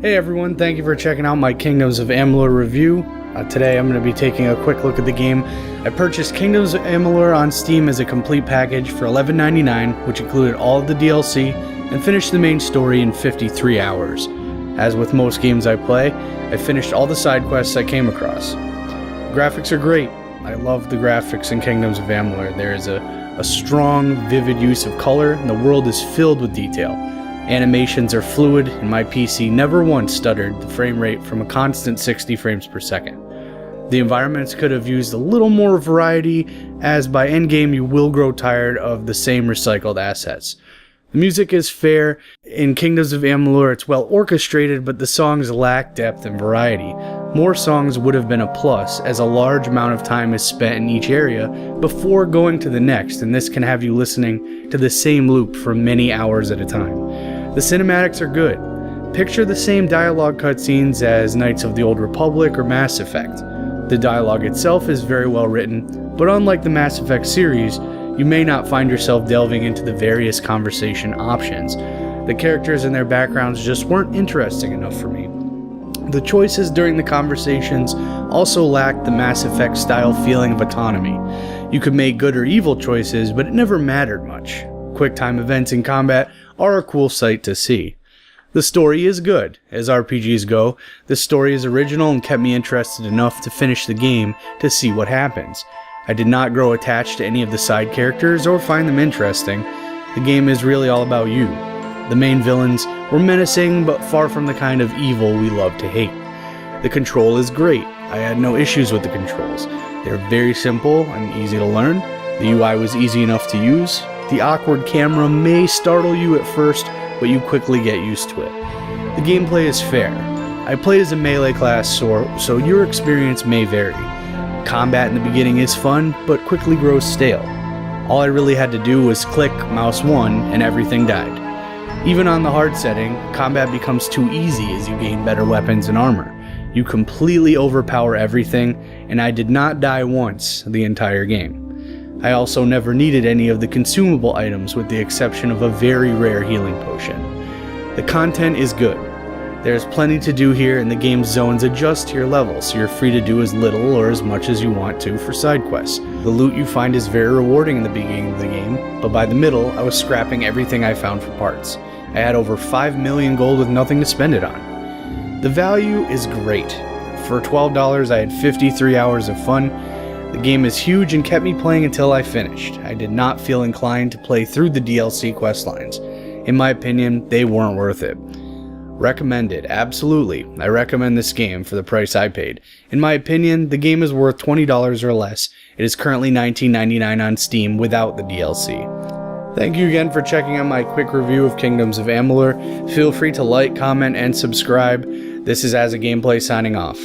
Hey everyone, thank you for checking out my Kingdoms of Amalur review. Today I'm going to be taking a quick look at the game. I purchased Kingdoms of Amalur on Steam as a complete package for $11.99, which included all of the DLC, and finished the main story in 53 hours. As with most games I play, I finished all the side quests I came across. The graphics are great. I love the graphics in Kingdoms of Amalur. There is a strong, vivid use of color, and the world is filled with detail. Animations are fluid, and my PC never once stuttered the frame rate from a constant 60 frames per second. The environments could have used a little more variety, as by endgame you will grow tired of the same recycled assets. The music is fair. In Kingdoms of Amalur it's well orchestrated, but the songs lack depth and variety. More songs would have been a plus, as a large amount of time is spent in each area before going to the next, and this can have you listening to the same loop for many hours at a time. The cinematics are good. Picture the same dialogue cutscenes as Knights of the Old Republic or Mass Effect. The dialogue itself is very well written, but unlike the Mass Effect series, you may not find yourself delving into the various conversation options. The characters and their backgrounds just weren't interesting enough for me. The choices during the conversations also lacked the Mass Effect style feeling of autonomy. You could make good or evil choices, but it never mattered much. QuickTime events in combat are a cool sight to see. The story is good. As RPGs go, the story is original and kept me interested enough to finish the game to see what happens. I did not grow attached to any of the side characters or find them interesting. The game is really all about you. The main villains were menacing, but far from the kind of evil we love to hate. The control is great. I had no issues with the controls. They're very simple and easy to learn. The UI was easy enough to use. The awkward camera may startle you at first, but you quickly get used to it. The gameplay is fair. I played as a melee class, so your experience may vary. Combat in the beginning is fun, but quickly grows stale. All I really had to do was click mouse 1 and everything died. Even on the hard setting, combat becomes too easy as you gain better weapons and armor. You completely overpower everything, and I did not die once the entire game. I also never needed any of the consumable items with the exception of a very rare healing potion. The content is good. There's plenty to do here, and the game's zones adjust to your level, so you're free to do as little or as much as you want to for side quests. The loot you find is very rewarding in the beginning of the game, but by the middle I was scrapping everything I found for parts. I had over 5 million gold with nothing to spend it on. The value is great. For $12 I had 53 hours of fun. The game is huge and kept me playing until I finished. I did not feel inclined to play through the DLC questlines. In my opinion, they weren't worth it. Recommended, absolutely. I recommend this game for the price I paid. In my opinion, the game is worth $20 or less. It is currently $19.99 on Steam without the DLC. Thank you again for checking out my quick review of Kingdoms of Amalur. Feel free to like, comment, and subscribe. This is As a Gameplay signing off.